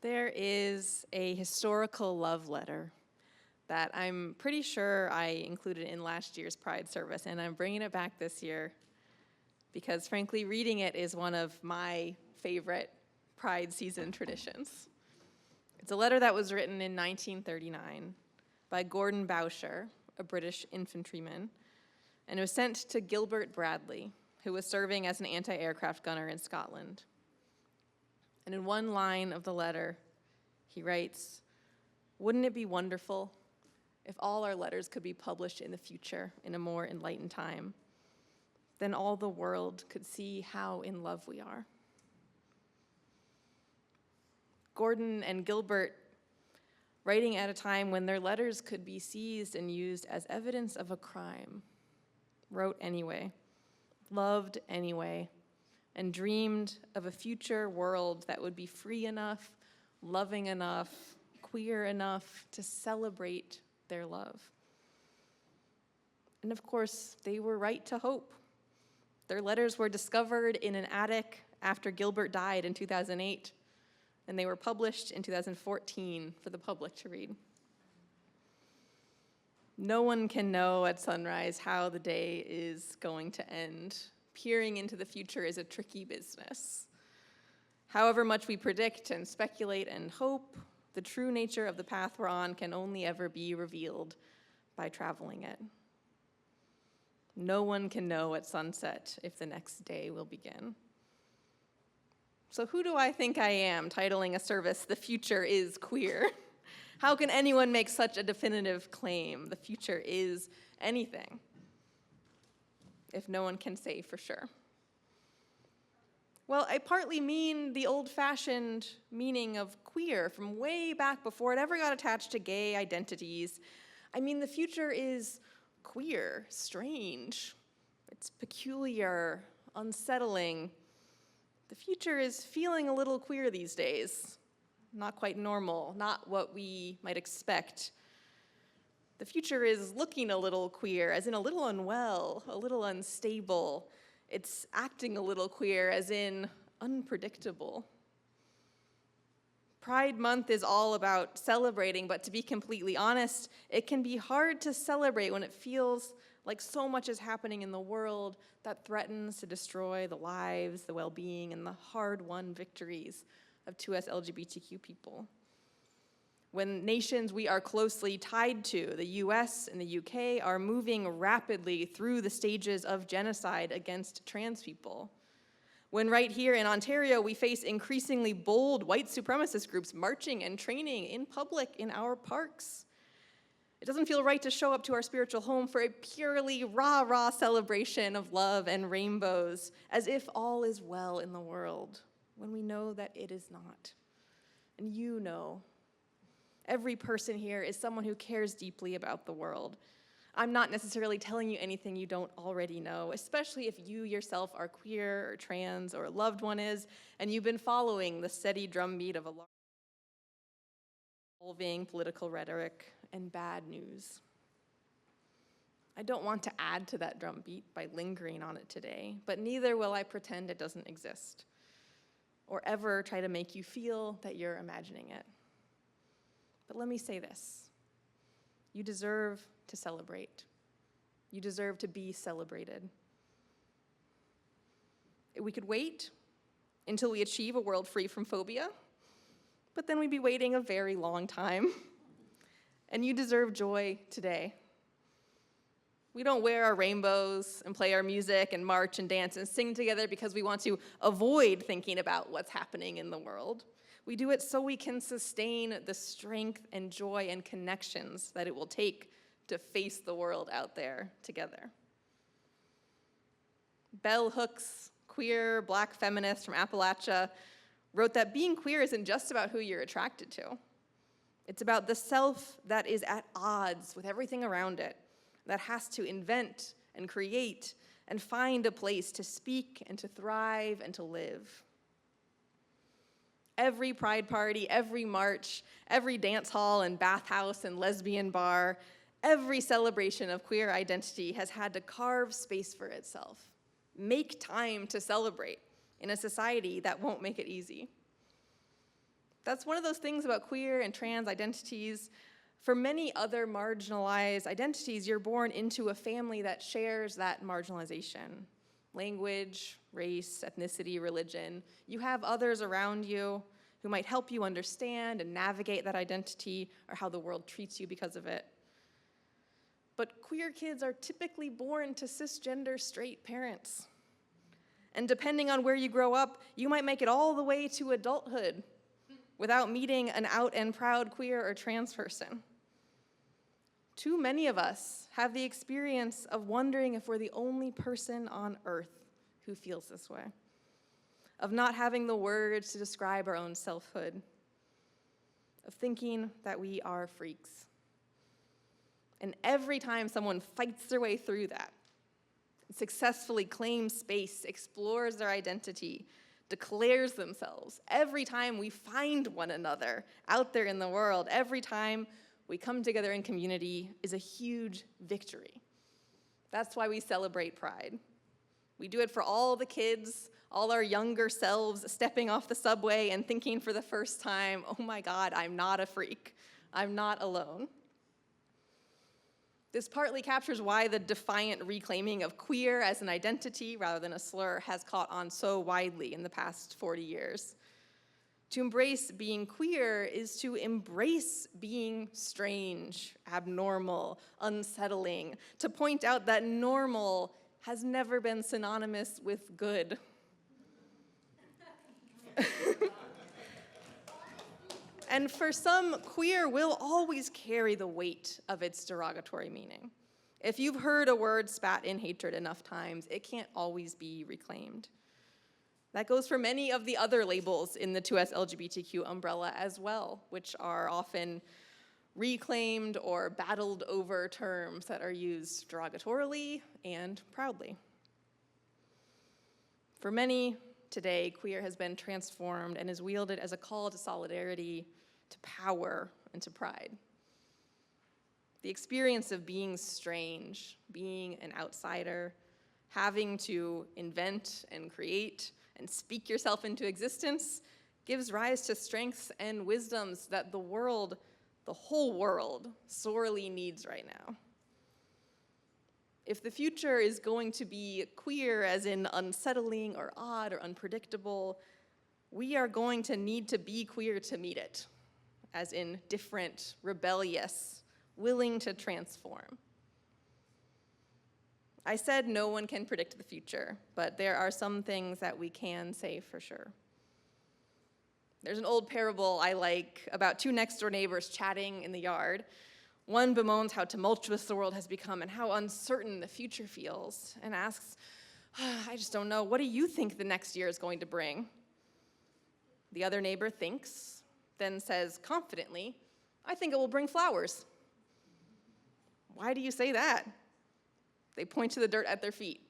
There is a historical love letter that I'm pretty sure I included in last year's Pride service, and I'm bringing it back this year because, frankly, reading it is one of my favorite Pride season traditions. It's a letter that was written in 1939 by Gordon Bowsher, a British infantryman, and it was sent to Gilbert Bradley, who was serving as an anti-aircraft gunner in Scotland. And in one line of the letter, he writes, "Wouldn't it be wonderful if all our letters could be published in the future in a more enlightened time? Then all the world could see how in love we are." Gordon and Gilbert, writing at a time when their letters could be seized and used as evidence of a crime, wrote anyway, loved anyway, and dreamed of a future world that would be free enough, loving enough, queer enough to celebrate their love. And of course, they were right to hope. Their letters were discovered in an attic after Gilbert died in 2008, and they were published in 2014 for the public to read. No one can know at sunrise how the day is going to end. Peering into the future is a tricky business. However much we predict and speculate and hope, the true nature of the path we're on can only ever be revealed by traveling it. No one can know at sunset if the next day will begin. So who do I think I am, titling a service, "The Future is Queer"? How can anyone make such a definitive claim? The future is anything, if no one can say for sure. Well, I partly mean the old-fashioned meaning of queer from way back before it ever got attached to gay identities. I mean, the future is queer, strange. It's peculiar, unsettling. The future is feeling a little queer these days. Not quite normal, not what we might expect. The future is looking a little queer, as in a little unwell, a little unstable. It's acting a little queer, as in unpredictable. Pride Month is all about celebrating, but to be completely honest, it can be hard to celebrate when it feels like so much is happening in the world that threatens to destroy the lives, the well-being, and the hard-won victories of 2S LGBTQ people. When nations we are closely tied to, the US and the UK, are moving rapidly through the stages of genocide against trans people. When right here in Ontario, we face increasingly bold white supremacist groups marching and training in public in our parks. It doesn't feel right to show up to our spiritual home for a purely rah-rah celebration of love and rainbows, as if all is well in the world, when we know that it is not. And you know. Every person here is someone who cares deeply about the world. I'm not necessarily telling you anything you don't already know, especially if you yourself are queer or trans or a loved one is, and you've been following the steady drumbeat of a evolving political rhetoric and bad news. I don't want to add to that drumbeat by lingering on it today, but neither will I pretend it doesn't exist or ever try to make you feel that you're imagining it. But let me say this. You deserve to celebrate. You deserve to be celebrated. We could wait until we achieve a world free from phobia, but then we'd be waiting a very long time. And you deserve joy today. We don't wear our rainbows and play our music and march and dance and sing together because we want to avoid thinking about what's happening in the world. We do it so we can sustain the strength and joy and connections that it will take to face the world out there together. Bell Hooks, queer Black feminist from Appalachia, wrote that being queer isn't just about who you're attracted to. It's about the self that is at odds with everything around it, that has to invent and create and find a place to speak and to thrive and to live. Every pride party, every march, every dance hall and bathhouse and lesbian bar, every celebration of queer identity has had to carve space for itself, make time to celebrate in a society that won't make it easy. That's one of those things about queer and trans identities. For many other marginalized identities, you're born into a family that shares that marginalization. Language, race, ethnicity, religion. You have others around you who might help you understand and navigate that identity or how the world treats you because of it. But queer kids are typically born to cisgender straight parents. And depending on where you grow up, you might make it all the way to adulthood without meeting an out and proud queer or trans person. Too many of us have the experience of wondering if we're the only person on earth who feels this way, of not having the words to describe our own selfhood, of thinking that we are freaks. And every time someone fights their way through that, successfully claims space, explores their identity, declares themselves, every time we find one another out there in the world, every time we come together in community is a huge victory. That's why we celebrate Pride. We do it for all the kids, all our younger selves stepping off the subway and thinking for the first time, oh my God, I'm not a freak. I'm not alone. This partly captures why the defiant reclaiming of queer as an identity rather than a slur has caught on so widely in the past 40 years. To embrace being queer is to embrace being strange, abnormal, unsettling, to point out that normal has never been synonymous with good. And for some, queer will always carry the weight of its derogatory meaning. If you've heard a word spat in hatred enough times, it can't always be reclaimed. That goes for many of the other labels in the 2S LGBTQ umbrella as well, which are often reclaimed or battled over terms that are used derogatorily and proudly. For many today, queer has been transformed and is wielded as a call to solidarity, to power, and to pride. The experience of being strange, being an outsider, having to invent and create and speak yourself into existence gives rise to strengths and wisdoms that the world, the whole world, sorely needs right now. If the future is going to be queer as in unsettling or odd or unpredictable, we are going to need to be queer to meet it, as in different, rebellious, willing to transform. I said no one can predict the future, but there are some things that we can say for sure. There's an old parable I like about two next-door neighbors chatting in the yard. One bemoans how tumultuous the world has become and how uncertain the future feels, and asks, I just don't know, what do you think the next year is going to bring? The other neighbor thinks, then says confidently, I think it will bring flowers. Why do you say that? They point to the dirt at their feet.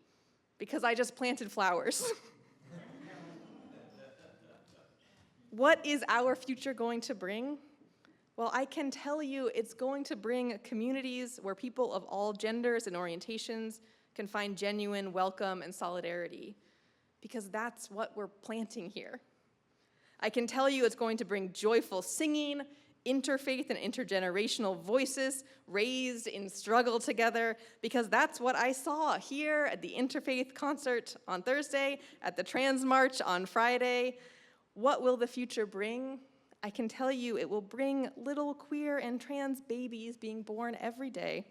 Because I just planted flowers. What is our future going to bring? Well, I can tell you it's going to bring communities where people of all genders and orientations can find genuine welcome and solidarity, because that's what we're planting here. I can tell you it's going to bring joyful singing, interfaith and intergenerational voices raised in struggle together, because that's what I saw here at the Interfaith concert on Thursday, at the Trans March on Friday. What will the future bring? I can tell you it will bring little queer and trans babies being born every day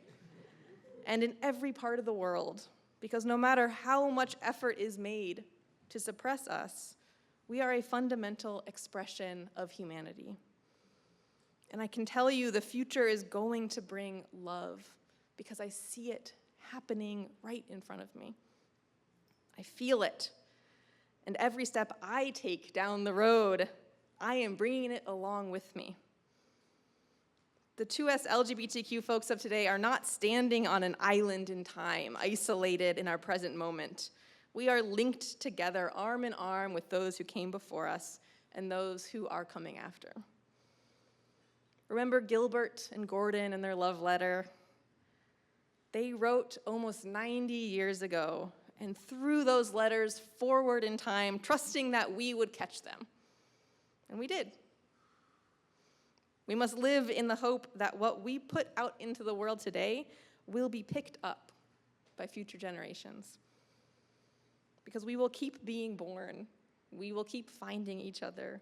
and in every part of the world, because no matter how much effort is made to suppress us, we are a fundamental expression of humanity. And I can tell you the future is going to bring love, because I see it happening right in front of me. I feel it. And every step I take down the road, I am bringing it along with me. The 2S LGBTQ folks of today are not standing on an island in time, isolated in our present moment. We are linked together, arm in arm, with those who came before us and those who are coming after. Remember Gilbert and Gordon and their love letter? They wrote almost 90 years ago and threw those letters forward in time, trusting that we would catch them. And we did. We must live in the hope that what we put out into the world today will be picked up by future generations. Because we will keep being born. We will keep finding each other.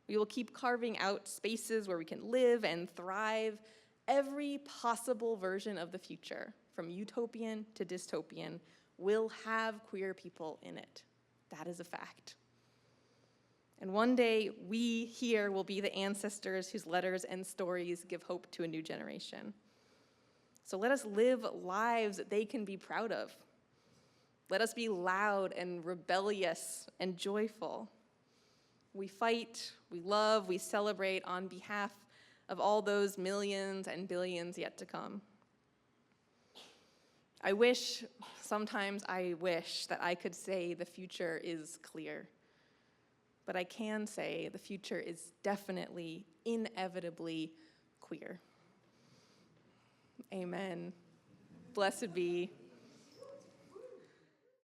We will keep carving out spaces where we can live and thrive. Every possible version of the future, from utopian to dystopian, will have queer people in it. That is a fact. And one day, we here will be the ancestors whose letters and stories give hope to a new generation. So let us live lives that they can be proud of. Let us be loud and rebellious and joyful. We fight, we love, we celebrate on behalf of all those millions and billions yet to come. Sometimes I wish that I could say the future is clear. But I can say the future is definitely, inevitably queer. Amen. Blessed be.